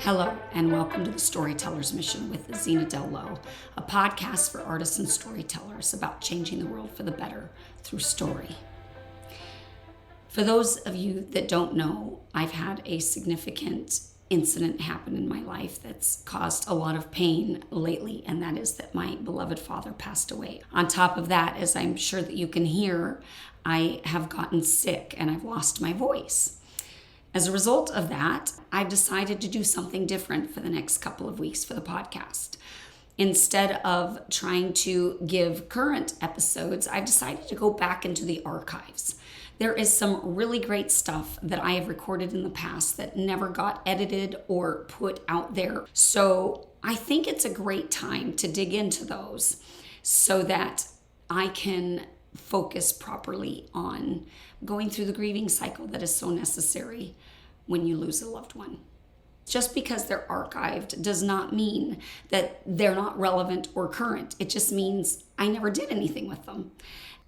Hello, and welcome to the Storyteller's Mission with Zena, a podcast for artists and storytellers about changing the world for the better through story. For those of you that don't know, I've had a significant incident happen in my life that's caused a lot of pain lately, and that is that my beloved father passed away. On top of that, as I'm sure that you can hear, I have gotten sick and I've lost my voice. As a result of that, I've decided to do something different for the next couple of weeks for the podcast. Instead of trying to give current episodes, I've decided to go back into the archives. There is some really great stuff that I have recorded in the past that never got edited or put out there. So I think it's a great time to dig into those so that I can focus properly on going through the grieving cycle that is so necessary when you lose a loved one. Just because they're archived does not mean that they're not relevant or current. It just means I never did anything with them.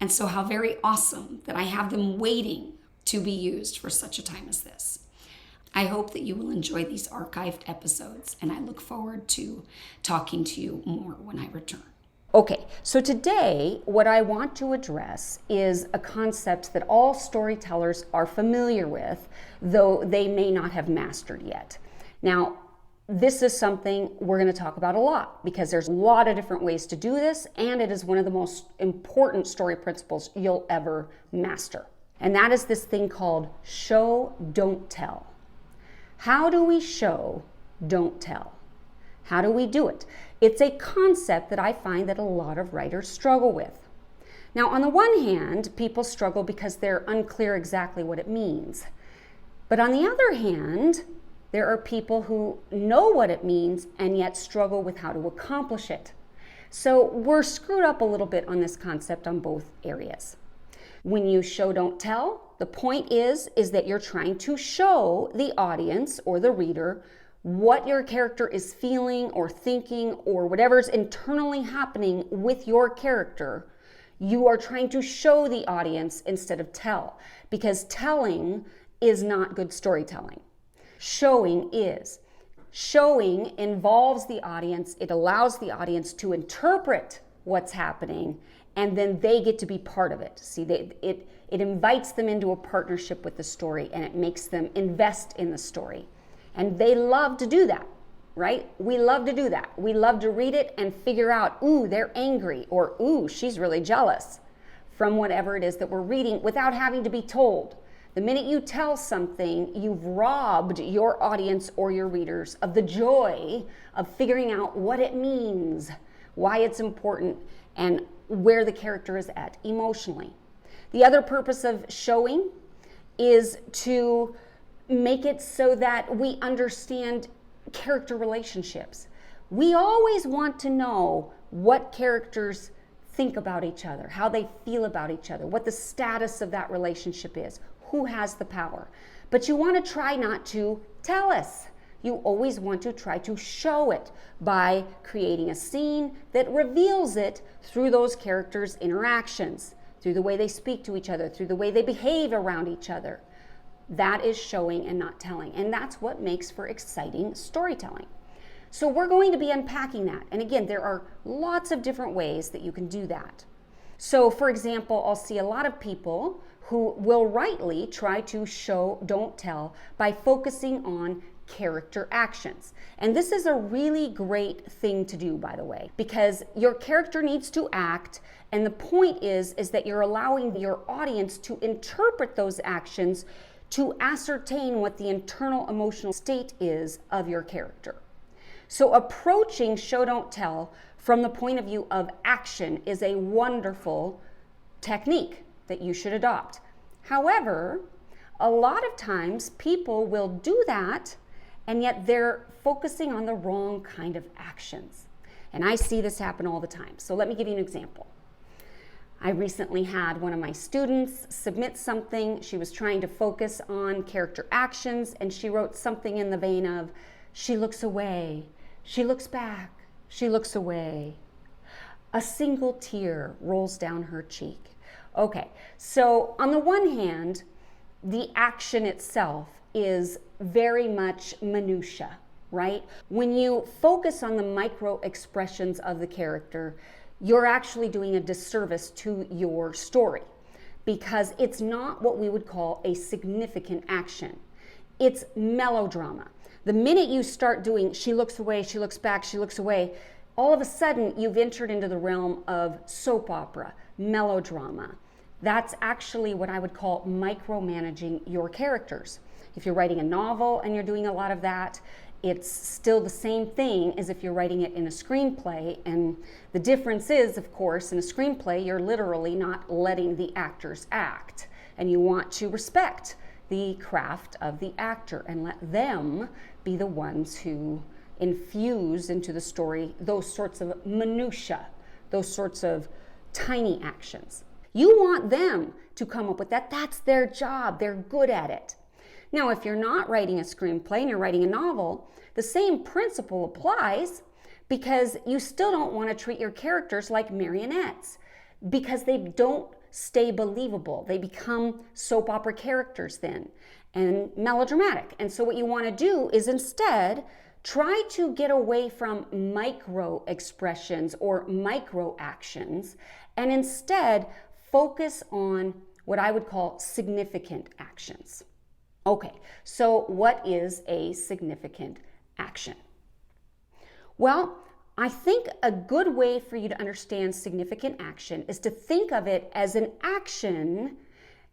And so how very awesome that I have them waiting to be used for such a time as this. I hope that you will enjoy these archived episodes, and I look forward to talking to you more when I return. Okay, so today what I want to address is a concept that all storytellers are familiar with, though they may not have mastered yet. Now, this is something we're going to talk about a lot because there's a lot of different ways to do this, and it is one of the most important story principles you'll ever master. And that is this thing called show, don't tell. How do we show, don't tell? How do we do it? It's a concept that I find that a lot of writers struggle with. Now, on the one hand, people struggle because they're unclear exactly what it means. But on the other hand, there are people who know what it means and yet struggle with how to accomplish it. So we're screwed up a little bit on this concept on both areas. When you show, don't tell, the point is that you're trying to show the audience or the reader what your character is feeling or thinking or whatever's internally happening with your character. You are trying to show the audience instead of tell, because telling is not good storytelling. Showing is. Showing involves the audience. It allows the audience to interpret what's happening, and then they get to be part of it. See, it invites them into a partnership with the story, and it makes them invest in the story. And they love to do that, right? We love to do that. We love to read it and figure out, ooh, they're angry, or ooh, she's really jealous from whatever it is that we're reading without having to be told. The minute you tell something, you've robbed your audience or your readers of the joy of figuring out what it means, why it's important, and where the character is at emotionally. The other purpose of showing is to make it so that we understand character relationships. We always want to know what characters think about each other, how they feel about each other, what the status of that relationship is, who has the power. But you want to try not to tell us. You always want to try to show it by creating a scene that reveals it through those characters' interactions, through the way they speak to each other, through the way they behave around each other. That is showing and not telling. And that's what makes for exciting storytelling. So we're going to be unpacking that. And again, there are lots of different ways that you can do that. So for example, I'll see a lot of people who will rightly try to show, don't tell by focusing on character actions. And this is a really great thing to do, by the way, because your character needs to act. And the point is that you're allowing your audience to interpret those actions to ascertain what the internal emotional state is of your character. So approaching show, don't tell from the point of view of action is a wonderful technique that you should adopt. However, a lot of times people will do that and yet they're focusing on the wrong kind of actions. And I see this happen all the time. So let me give you an example. I recently had one of my students submit something. She was trying to focus on character actions, and she wrote something in the vein of, she looks away, she looks back, she looks away. A single tear rolls down her cheek. Okay, so on the one hand, the action itself is very much minutia. right? When you focus on the micro expressions of the character, you're actually doing a disservice to your story because it's not what we would call a significant action. It's melodrama. The minute you start doing, she looks away, she looks back, she looks away, all of a sudden you've entered into the realm of soap opera, melodrama. That's actually what I would call micromanaging your characters. If you're writing a novel and you're doing a lot of that, it's still the same thing as if you're writing it in a screenplay. And the difference is, of course, in a screenplay, you're literally not letting the actors act. And you want to respect the craft of the actor and let them be the ones who infuse into the story those sorts of minutiae, those sorts of tiny actions. You want them to come up with that. That's their job. They're good at it. Now, if you're not writing a screenplay and you're writing a novel, the same principle applies because you still don't want to treat your characters like marionettes because they don't stay believable. They become soap opera characters then and melodramatic. And so what you want to do is instead try to get away from micro expressions or micro actions and instead focus on what I would call significant actions. Okay, so what is a significant action? Well, I think a good way for you to understand significant action is to think of it as an action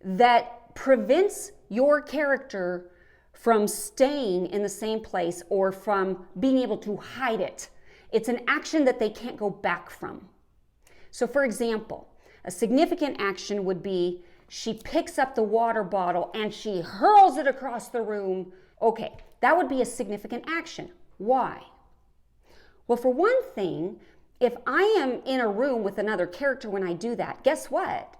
that prevents your character from staying in the same place or from being able to hide it. It's an action that they can't go back from. So for example, a significant action would be she picks up the water bottle and she hurls it across the room. Okay, that would be a significant action. Why? Well, for one thing, if I am in a room with another character when I do that, guess what?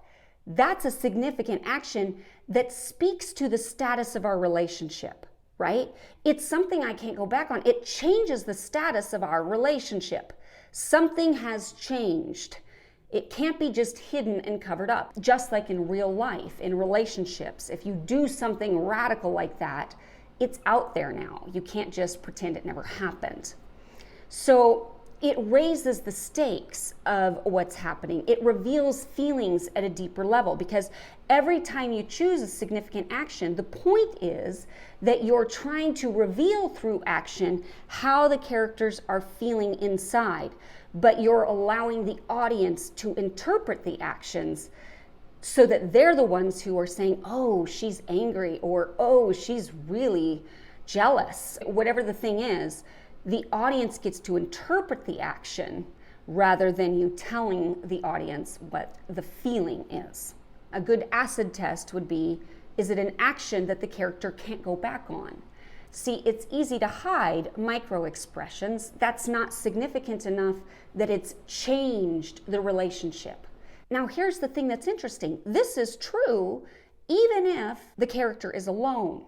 That's a significant action that speaks to the status of our relationship, right? It's something I can't go back on. It changes the status of our relationship. Something has changed. It can't be just hidden and covered up. Just like in real life, in relationships, if you do something radical like that, it's out there now. You can't just pretend it never happened. So it raises the stakes of what's happening. It reveals feelings at a deeper level because every time you choose a significant action, the point is that you're trying to reveal through action how the characters are feeling inside, but you're allowing the audience to interpret the actions so that they're the ones who are saying, oh, she's angry, or oh, she's really jealous. Whatever the thing is, the audience gets to interpret the action rather than you telling the audience what the feeling is. A good acid test would be, is it an action that the character can't go back on? See, it's easy to hide micro expressions. That's not significant enough that it's changed the relationship. Now, here's the thing that's interesting. This is true even if the character is alone,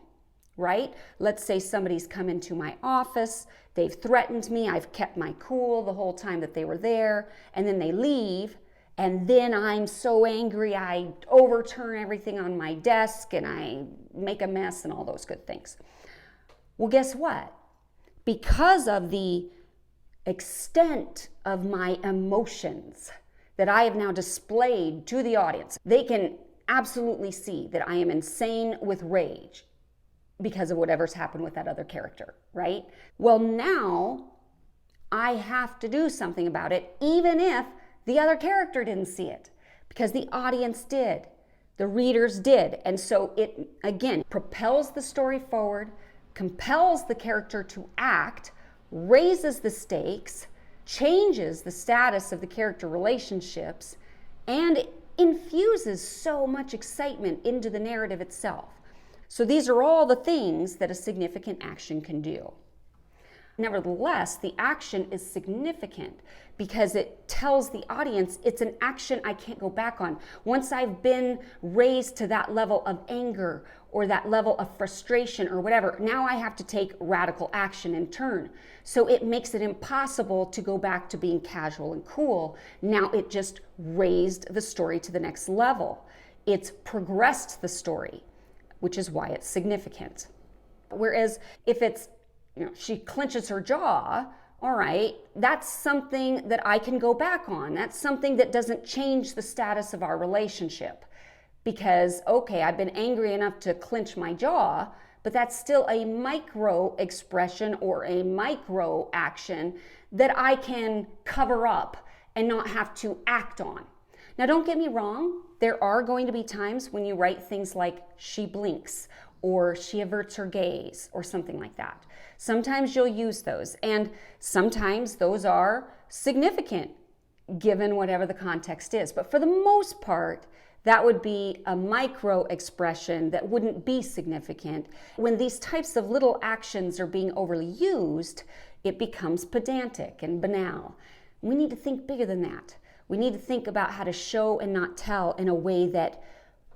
right? Let's say somebody's come into my office, they've threatened me, I've kept my cool the whole time that they were there, and then they leave, and then I'm so angry I overturn everything on my desk and I make a mess and all those good things. Well, guess what? Because of the extent of my emotions that I have now displayed to the audience, they can absolutely see that I am insane with rage because of whatever's happened with that other character, right? Well, now I have to do something about it, even if the other character didn't see it, because the audience did, the readers did. And so it, again, propels the story forward, compels the character to act, raises the stakes, changes the status of the character relationships, and infuses so much excitement into the narrative itself. So these are all the things that a significant action can do. Nevertheless, the action is significant because it tells the audience it's an action I can't go back on. Once I've been raised to that level of anger or that level of frustration or whatever, now I have to take radical action in turn. So it makes it impossible to go back to being casual and cool. Now it just raised the story to the next level. It's progressed the story, which is why it's significant. Whereas if it's she clenches her jaw. All right, that's something that I can go back on. That's something that doesn't change the status of our relationship. Because, okay, I've been angry enough to clench my jaw, but that's still a micro expression or a micro action that I can cover up and not have to act on. Now, don't get me wrong. There are going to be times when you write things like she blinks or she averts her gaze or something like that. Sometimes you'll use those, and sometimes those are significant given whatever the context is. But for the most part, that would be a micro expression that wouldn't be significant. When these types of little actions are being overly used, it becomes pedantic and banal. We need to think bigger than that. We need to think about how to show and not tell in a way that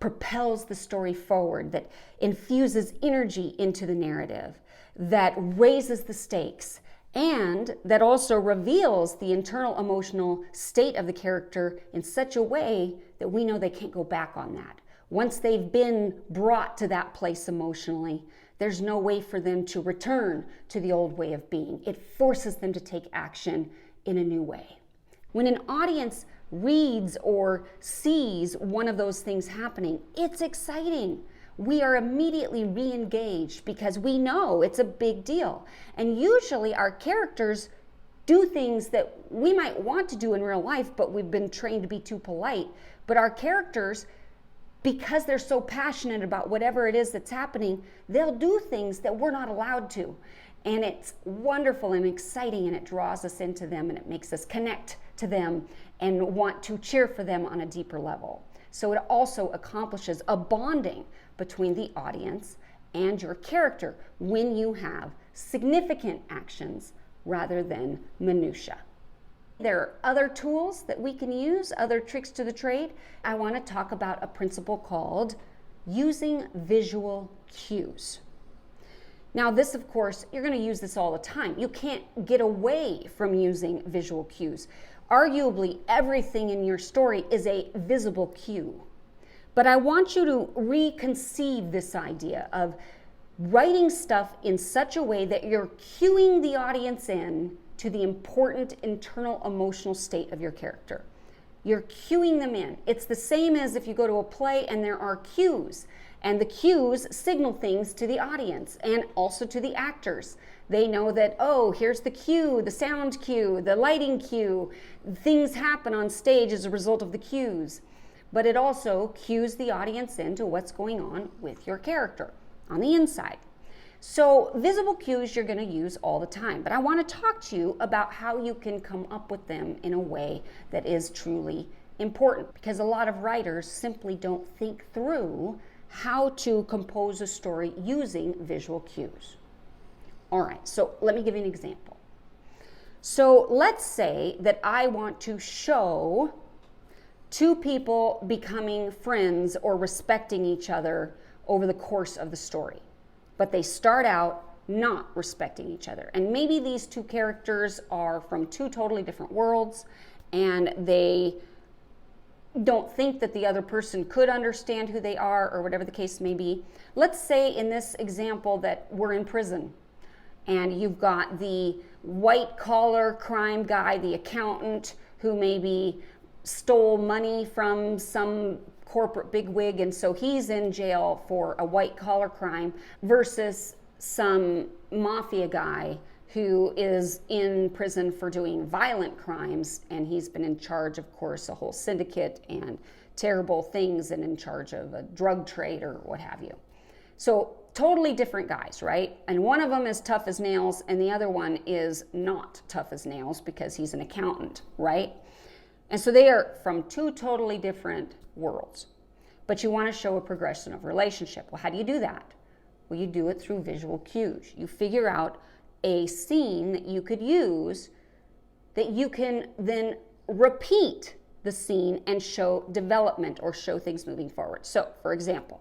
propels the story forward, that infuses energy into the narrative, that raises the stakes, and that also reveals the internal emotional state of the character in such a way that we know they can't go back on that. Once they've been brought to that place emotionally, there's no way for them to return to the old way of being. It forces them to take action in a new way. When an audience reads or sees one of those things happening, it's exciting. We are immediately re-engaged because we know it's a big deal. And usually our characters do things that we might want to do in real life, but we've been trained to be too polite. But our characters, because they're so passionate about whatever it is that's happening, they'll do things that we're not allowed to. And it's wonderful and exciting, and it draws us into them, and it makes us connect to them and want to cheer for them on a deeper level. So it also accomplishes a bonding between the audience and your character when you have significant actions rather than minutia. There are other tools that we can use, other tricks to the trade. I want to talk about a principle called using visual cues. Now this, of course, you're going to use this all the time. You can't get away from using visual cues. Arguably, everything in your story is a visible cue. But I want you to reconceive this idea of writing stuff in such a way that you're cueing the audience in to the important internal emotional state of your character. You're cueing them in. It's the same as if you go to a play and there are cues, and the cues signal things to the audience and also to the actors. They know that, oh, here's the cue, the sound cue, the lighting cue. Things happen on stage as a result of the cues. But it also cues the audience into what's going on with your character on the inside. So visible cues you're going to use all the time, but I want to talk to you about how you can come up with them in a way that is truly important, because a lot of writers simply don't think through how to compose a story using visual cues. All right, so let me give you an example. So let's say that I want to show two people becoming friends or respecting each other over the course of the story. But they start out not respecting each other. And maybe these two characters are from two totally different worlds, and they don't think that the other person could understand who they are, or whatever the case may be. Let's say in this example that we're in prison, and you've got the white-collar crime guy, the accountant, who maybe stole money from some corporate bigwig, and so he's in jail for a white-collar crime, versus some mafia guy who is in prison for doing violent crimes, and he's been in charge, of course, a whole syndicate and terrible things, and in charge of a drug trade or what have you. So totally different guys, right? And one of them is tough as nails, and the other one is not tough as nails because he's an accountant, right? And so they are from two totally different worlds. But you want to show a progression of relationship. Well, how do you do that? Well, you do it through visual cues. You figure out a scene that you could use that you can then repeat the scene and show development or show things moving forward. So, for example,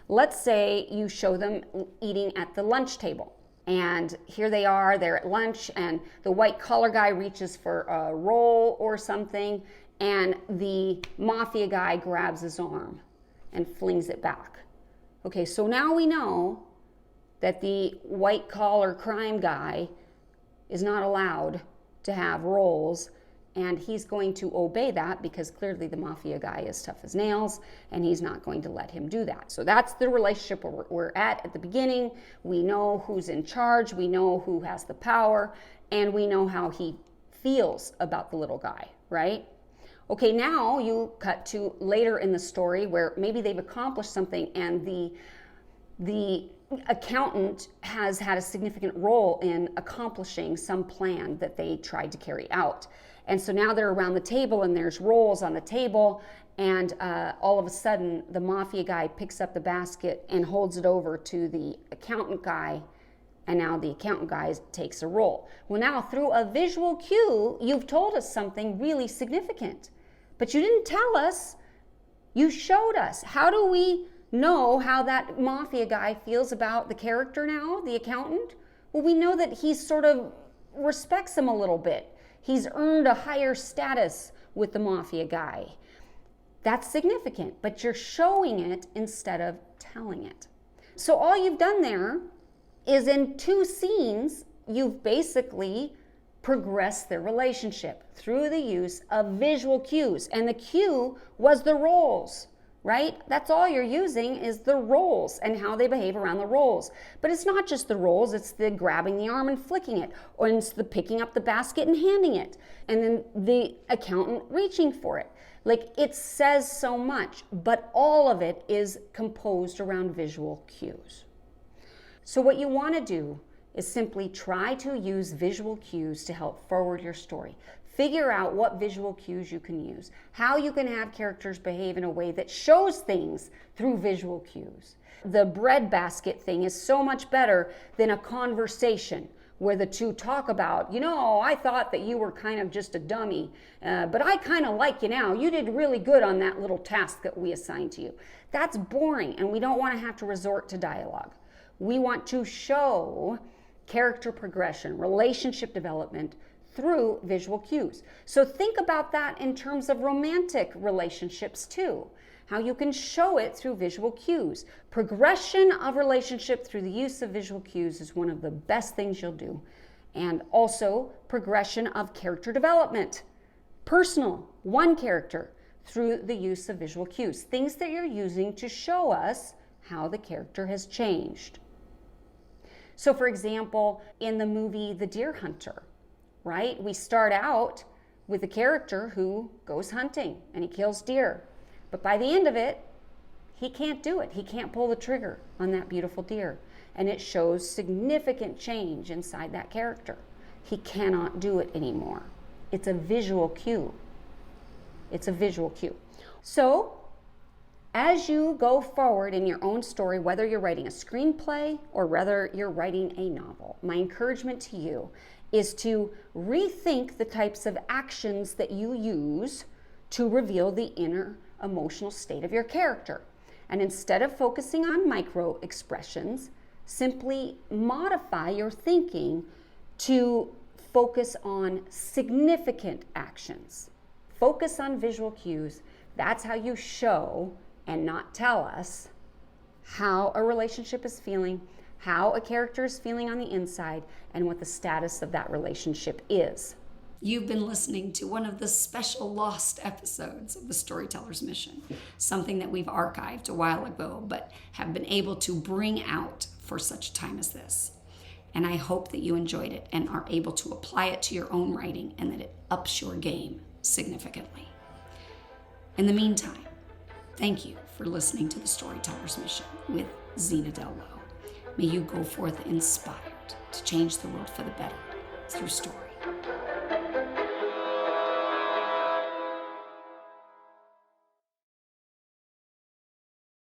let's say you show them eating at the lunch table. And here they are, they're at lunch, and the white collar guy reaches for a roll or something, and the mafia guy grabs his arm and flings it back. Okay, so now we know that the white collar crime guy is not allowed to have roles, and he's going to obey that because clearly the mafia guy is tough as nails and he's not going to let him do that. So that's the relationship we're at the beginning. We know who's in charge, we know who has the power, and we know how he feels about the little guy, right? Okay, now you cut to later in the story where maybe they've accomplished something and the accountant has had a significant role in accomplishing some plan that they tried to carry out. And so now they're around the table and there's rolls on the table, and all of a sudden the mafia guy picks up the basket and holds it over to the accountant guy, and now the accountant guy takes a roll. Well, now through a visual cue, you've told us something really significant, but you didn't tell us, you showed us. How do we know how that mafia guy feels about the character now, the accountant? Well, we know that he sort of respects him a little bit. He's earned a higher status with the mafia guy. That's significant, but you're showing it instead of telling it. So all you've done there is in 2 scenes, you've basically progressed their relationship through the use of visual cues. And the cue was the roles, right? That's all you're using is the roles and how they behave around the roles. But it's not just the roles, it's the grabbing the arm and flicking it, or it's the picking up the basket and handing it, and then the accountant reaching for it. Like, it says so much, but all of it is composed around visual cues. So what you want to do is simply try to use visual cues to help forward your story. Figure out what visual cues you can use, how you can have characters behave in a way that shows things through visual cues. The bread basket thing is so much better than a conversation where the two talk about, I thought that you were kind of just a dummy, but I kind of like you now. You did really good on that little task that we assigned to you. That's boring, and we don't want to have to resort to dialogue. We want to show character progression, relationship development through visual cues. So think about that in terms of romantic relationships too, how you can show it through visual cues. Progression of relationship through the use of visual cues is one of the best things you'll do. And also progression of character development, personal, one character, through the use of visual cues, things that you're using to show us how the character has changed. So for example, in the movie The Deer Hunter, right? We start out with a character who goes hunting and he kills deer. But by the end of it, he can't do it. He can't pull the trigger on that beautiful deer. And it shows significant change inside that character. He cannot do it anymore. It's a visual cue. It's a visual cue. So, as you go forward in your own story, whether you're writing a screenplay or whether you're writing a novel, my encouragement to you is to rethink the types of actions that you use to reveal the inner emotional state of your character. And instead of focusing on micro expressions, simply modify your thinking to focus on significant actions. Focus on visual cues. That's how you show and not tell us how a relationship is feeling, how a character is feeling on the inside, and what the status of that relationship is. You've been listening to one of the special lost episodes of The Storyteller's Mission, something that we've archived a while ago, but have been able to bring out for such a time as this. And I hope that you enjoyed it and are able to apply it to your own writing and that it ups your game significantly. In the meantime, thank you for listening to The Storyteller's Mission with Zena Dello. May you go forth inspired to change the world for the better through story.